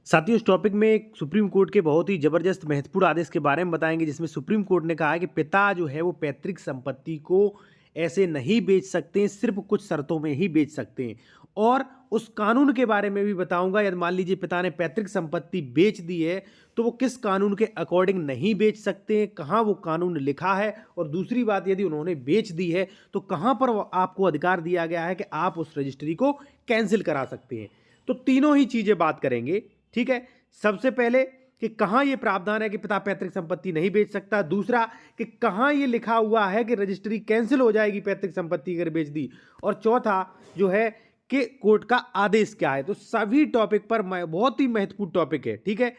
साथियों, इस टॉपिक में एक सुप्रीम कोर्ट के बहुत ही ज़बरदस्त महत्वपूर्ण आदेश के बारे में बताएंगे, जिसमें सुप्रीम कोर्ट ने कहा है कि पिता जो है वो पैतृक संपत्ति को ऐसे नहीं बेच सकते हैं, सिर्फ कुछ शर्तों में ही बेच सकते हैं। और उस कानून के बारे में भी बताऊंगा। यदि मान लीजिए पिता ने पैतृक संपत्ति बेच दी है तो वो किस कानून के अकॉर्डिंग नहीं बेच सकते हैं, कहाँ वो कानून लिखा है। और दूसरी बात, यदि उन्होंने बेच दी है तो कहाँ पर आपको अधिकार दिया गया है कि आप उस रजिस्ट्री को कैंसिल करा सकते हैं। तो तीनों ही चीज़ें बात करेंगे। ठीक है। सबसे पहले कि कहां यह प्रावधान है कि पिता पैतृक संपत्ति नहीं बेच सकता। दूसरा कि कहां यह लिखा हुआ है कि रजिस्ट्री कैंसिल हो जाएगी पैतृक संपत्ति अगर बेच दी। और चौथा जो है कि कोर्ट का आदेश क्या है। तो सभी टॉपिक पर बहुत ही महत्वपूर्ण टॉपिक है। ठीक है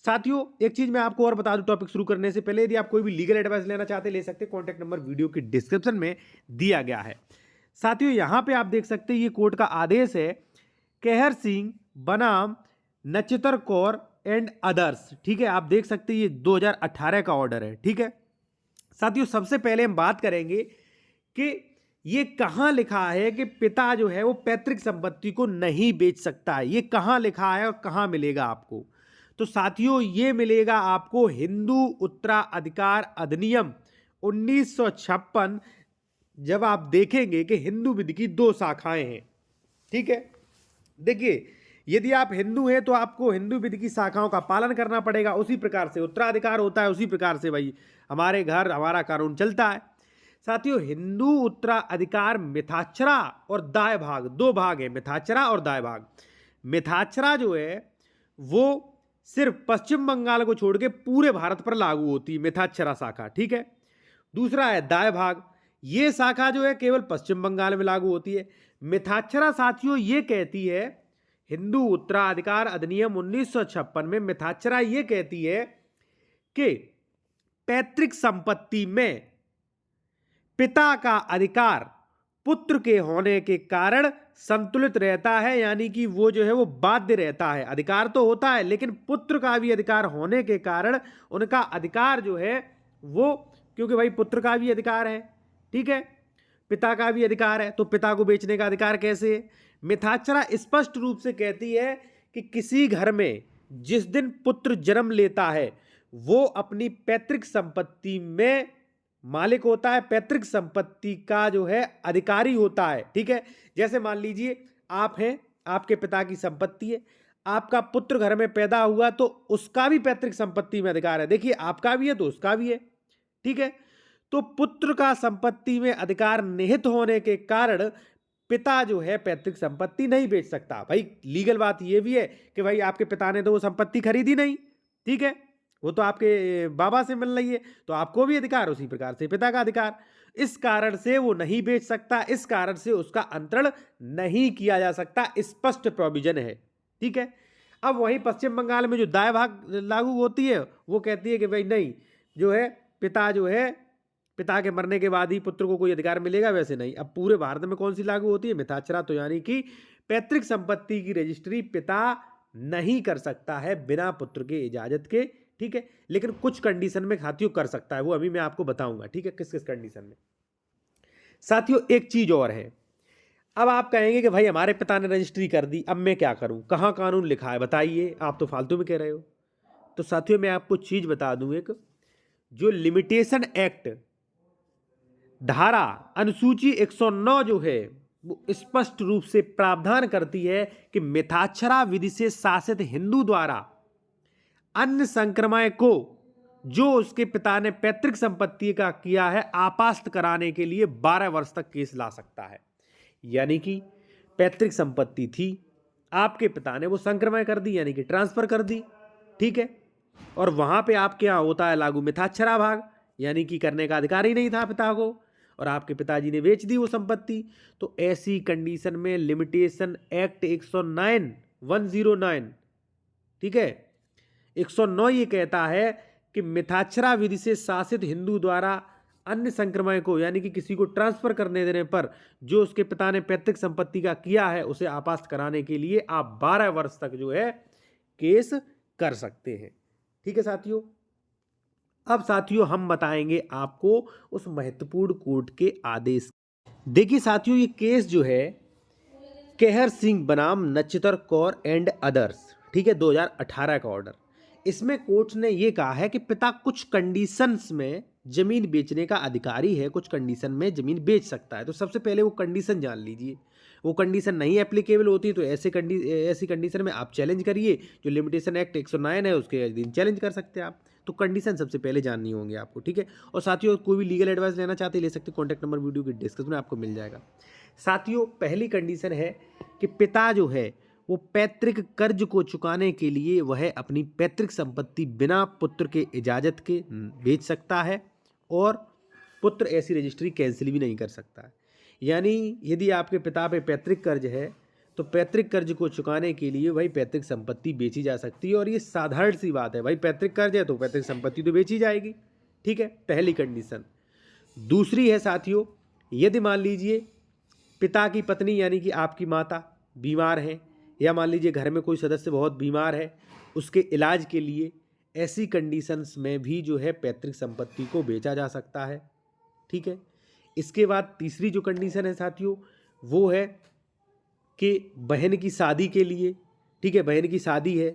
साथियों, एक चीज मैं आपको और बता दूं टॉपिक शुरू करने से पहले, यदि आप कोई भी लीगल एडवाइस लेना चाहते ले सकते। कॉन्टैक्ट नंबर वीडियो की डिस्क्रिप्शन में दिया गया है। साथियों, यहां पे आप देख सकते हैं ये कोर्ट का आदेश है, केहर सिंह बनाम नचितर कौर एंड अदर्स। ठीक है, आप देख सकते हैं ये 2018 का ऑर्डर है। ठीक है साथियों, सबसे पहले हम बात करेंगे कि ये कहां लिखा है कि पिता जो है वो पैतृक संपत्ति को नहीं बेच सकता है। ये कहां लिखा है और कहां मिलेगा आपको। तो साथियों, ये मिलेगा आपको हिंदू उत्तराधिकार अधिनियम 1956। जब आप देखेंगे कि हिंदू विधि की 2 शाखाएं हैं। ठीक है, देखिए यदि आप हिंदू हैं तो आपको हिंदू विधि की शाखाओं का पालन करना पड़ेगा। उसी प्रकार से उत्तराधिकार होता है, उसी प्रकार से भाई हमारे घर हमारा कानून चलता है। साथियों, हिंदू उत्तराधिकार मिथाक्षरा और दाय भाग, 2 भाग है, मिथाक्षरा और दाय भाग। मिथाक्षरा जो है वो सिर्फ पश्चिम बंगाल को छोड़ के पूरे भारत पर लागू होती है, मिथाक्षरा शाखा। ठीक है, दूसरा है दाय भाग, ये शाखा जो है केवल पश्चिम बंगाल में लागू होती है। मिथाक्षरा साथियों ये कहती है, हिंदू उत्तराधिकार अधिनियम 1956 में मिथाक्षरा ये कहती है कि पैतृक संपत्ति में पिता का अधिकार पुत्र के होने के कारण संतुलित रहता है, यानी कि वो जो है वो बाध्य रहता है। अधिकार तो होता है लेकिन पुत्र का भी अधिकार होने के कारण उनका अधिकार जो है वो, क्योंकि भाई पुत्र का भी अधिकार है, ठीक है, पिता का भी अधिकार है, तो पिता को बेचने का अधिकार कैसे है। मिथाक्षरा स्पष्ट रूप से कहती है कि किसी घर में जिस दिन पुत्र जन्म लेता है वो अपनी पैतृक संपत्ति में मालिक होता है, पैतृक संपत्ति का जो है अधिकारी होता है। ठीक है, जैसे मान लीजिए आप हैं, आपके पिता की संपत्ति है, आपका पुत्र घर में पैदा हुआ तो उसका भी पैतृक संपत्ति में अधिकार है। देखिए आपका भी है तो उसका भी है। ठीक है, तो पुत्र का संपत्ति में अधिकार निहित होने के कारण पिता जो है पैतृक संपत्ति नहीं बेच सकता। भाई लीगल बात यह भी है कि भाई आपके पिता ने तो वो संपत्ति खरीदी नहीं, ठीक है, वो तो आपके बाबा से मिल रही है, तो आपको भी अधिकार उसी प्रकार से पिता का अधिकार। इस कारण से वो नहीं बेच सकता, इस कारण से उसका अंतरण नहीं किया जा सकता, स्पष्ट प्रोविजन है। ठीक है, अब वहीं पश्चिम बंगाल में जो दाय भाग लागू होती है वो कहती है कि भाई नहीं, जो है पिता जो है पिता के मरने के बाद ही पुत्र को कोई अधिकार मिलेगा, वैसे नहीं। अब पूरे भारत में कौन सी लागू होती है, मिथाक्षरा। तो यानी कि पैतृक संपत्ति की रजिस्ट्री पिता नहीं कर सकता है बिना पुत्र के इजाजत के। ठीक है, लेकिन कुछ कंडीशन में साथियों कर सकता है, वो अभी मैं आपको बताऊंगा। ठीक है, किस किस कंडीशन में। साथियों एक चीज और है, अब आप कहेंगे कि भाई हमारे पिता ने रजिस्ट्री कर दी, अब मैं क्या करूं, कहां कानून लिखा है बताइए, आप तो फालतू में कह रहे हो। तो साथियों मैं आपको चीज बता दूं, एक जो लिमिटेशन एक्ट धारा अनुसूची 109 जो है वो स्पष्ट रूप से प्रावधान करती है कि मिथाक्षरा विधि से शासित हिंदू द्वारा अन्य संक्रमण को जो उसके पिता ने पैतृक संपत्ति का किया है आपास्त कराने के लिए 12 वर्ष तक केस ला सकता है। यानी कि पैतृक संपत्ति थी, आपके पिता ने वो संक्रमण कर दी, यानी कि ट्रांसफर कर दी। ठीक है, और वहां पे आपके यहां होता है लागू मिथाक्षरा भाग, यानी कि करने का अधिकार ही नहीं था पिता को, और आपके पिताजी ने बेच दी वो संपत्ति। तो ऐसी कंडीशन में लिमिटेशन एक्ट 109 ठीक है 109 ये कहता है कि मिथाक्षरा विधि से शासित हिंदू द्वारा अन्य संक्रमण को, यानी कि किसी को ट्रांसफर करने देने पर जो उसके पिता ने पैतृक संपत्ति का किया है उसे आपास्त कराने के लिए आप 12 वर्ष तक जो है केस कर सकते हैं। ठीक है साथियों, अब साथियों हम बताएंगे आपको उस महत्वपूर्ण कोर्ट के आदेश। देखिए साथियों, ये केस जो है केहर सिंह बनाम नचितर कौर एंड अदर्स, ठीक है, 2018 का ऑर्डर। इसमें कोर्ट ने ये कहा है कि पिता कुछ कंडीशंस में जमीन बेचने का अधिकारी है, कुछ कंडीशन में जमीन बेच सकता है। तो सबसे पहले वो कंडीशन जान लीजिए। वो कंडीशन नहीं एप्लीकेबल होती तो ऐसी कंडीशन में आप चैलेंज करिए। जो लिमिटेशन एक्ट 109 है उसके अधीन चैलेंज कर सकते हैं आप। तो कंडीशन सबसे पहले जाननी होंगी आपको, ठीक है। और साथियों, कोई भी लीगल एडवाइस लेना चाहते हैं ले सकते हैं, कॉन्टैक्ट नंबर वीडियो की डिस्क्रिप्शन में आपको मिल जाएगा। साथियों, पहली कंडीशन है कि पिता जो है वो पैतृक कर्ज को चुकाने के लिए वह अपनी पैतृक संपत्ति बिना पुत्र के इजाज़त के बेच सकता है, और पुत्र ऐसी रजिस्ट्री कैंसिल भी नहीं कर सकता है। यानी यदि आपके पिता पे पैतृक कर्ज है तो पैतृक कर्ज को चुकाने के लिए भाई पैतृक संपत्ति बेची जा सकती है, और ये साधारण सी बात है। भाई पैतृक कर्ज है तो पैतृक संपत्ति तो बेची जाएगी, ठीक है, पहली कंडीशन। दूसरी है साथियों, यदि मान लीजिए पिता की पत्नी यानी कि आपकी माता बीमार है, या मान लीजिए घर में कोई सदस्य बहुत बीमार है, उसके इलाज के लिए ऐसी कंडीशंस में भी जो है पैतृक संपत्ति को बेचा जा सकता है, ठीक है। इसके बाद तीसरी जो कंडीशन है साथियों वो है कि बहन की शादी के लिए, ठीक है, बहन की शादी है,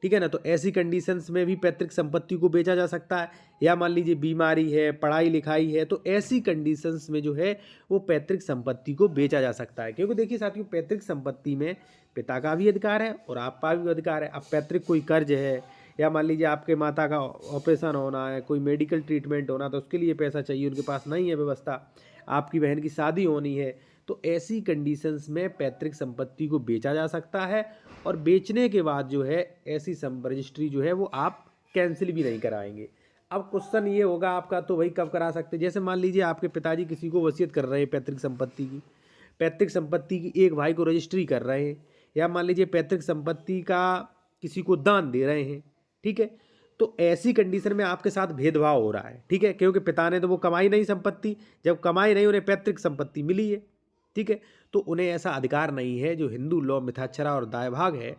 ठीक है ना, तो ऐसी कंडीशंस में भी पैतृक संपत्ति को बेचा जा सकता है। या मान लीजिए बीमारी है, पढ़ाई लिखाई है, तो ऐसी कंडीशंस में जो है वो पैतृक संपत्ति को बेचा जा सकता है। क्योंकि देखिए साथियों, पैतृक संपत्ति में पिता का भी अधिकार है और आपका भी अधिकार है। अब पैतृक कोई कर्ज है, या मान लीजिए आपके माता का ऑपरेशन होना है, कोई मेडिकल ट्रीटमेंट होना, तो उसके लिए पैसा चाहिए, उनके पास नहीं है व्यवस्था, आपकी बहन की शादी होनी है, तो ऐसी कंडीशंस में पैतृक संपत्ति को बेचा जा सकता है। और बेचने के बाद जो है ऐसी रजिस्ट्री जो है वो आप कैंसिल भी नहीं कराएंगे। अब क्वेश्चन ये होगा आपका, तो भाई कब करा सकते हैं? जैसे मान लीजिए आपके पिताजी किसी को वसीयत कर रहे हैं पैतृक संपत्ति की एक भाई को रजिस्ट्री कर रहे हैं, या मान लीजिए पैतृक संपत्ति का किसी को दान दे रहे हैं, ठीक है, तो ऐसी कंडीशन में आपके साथ भेदभाव हो रहा है, ठीक है, क्योंकि पिता ने तो वो कमाई नहीं संपत्ति, जब कमाई नहीं उन्हें पैतृक संपत्ति मिली है, ठीक है, तो उन्हें ऐसा अधिकार नहीं है। जो हिंदू लॉ मिथाक्षरा और दायभाग है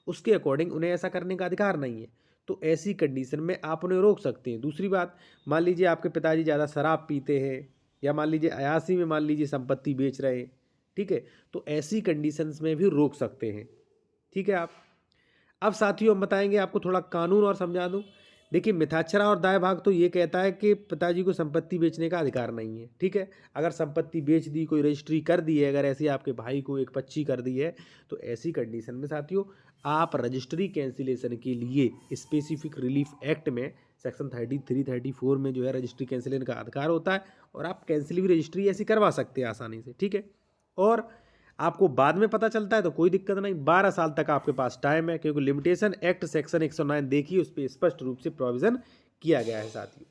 उसके अकॉर्डिंग उन्हें ऐसा करने का अधिकार नहीं है। तो ऐसी कंडीशन में आप उन्हें रोक सकते हैं। दूसरी बात, मान लीजिए आपके पिताजी ज़्यादा शराब पीते हैं, या मान लीजिए अयासी में मान लीजिए संपत्ति बेच रहे हैं, ठीक है, तो ऐसी कंडीशंस में भी रोक सकते हैं, ठीक है आप। अब साथियों हम बताएंगे आपको थोड़ा कानून और समझा दूं। देखिए, मिथाक्षरा और दाय भाग तो ये कहता है कि पिताजी को संपत्ति बेचने का अधिकार नहीं है, ठीक है। अगर संपत्ति बेच दी, कोई रजिस्ट्री कर दी है, अगर ऐसी आपके भाई को एक पच्ची कर दी है, तो ऐसी कंडीशन में साथियों आप रजिस्ट्री कैंसिलेशन के लिए स्पेसिफिक रिलीफ एक्ट में सेक्शन 33-34 में जो है रजिस्ट्री कैंसिलेशन का अधिकार होता है, और आप कैंसिल भी रजिस्ट्री ऐसी करवा सकते हैं आसानी से, ठीक है। और आपको बाद में पता चलता है तो कोई दिक्कत नहीं, 12 साल तक आपके पास टाइम है, क्योंकि लिमिटेशन एक्ट सेक्शन 109 देखिए उस पर स्पष्ट रूप से प्रोविज़न किया गया है साथियों।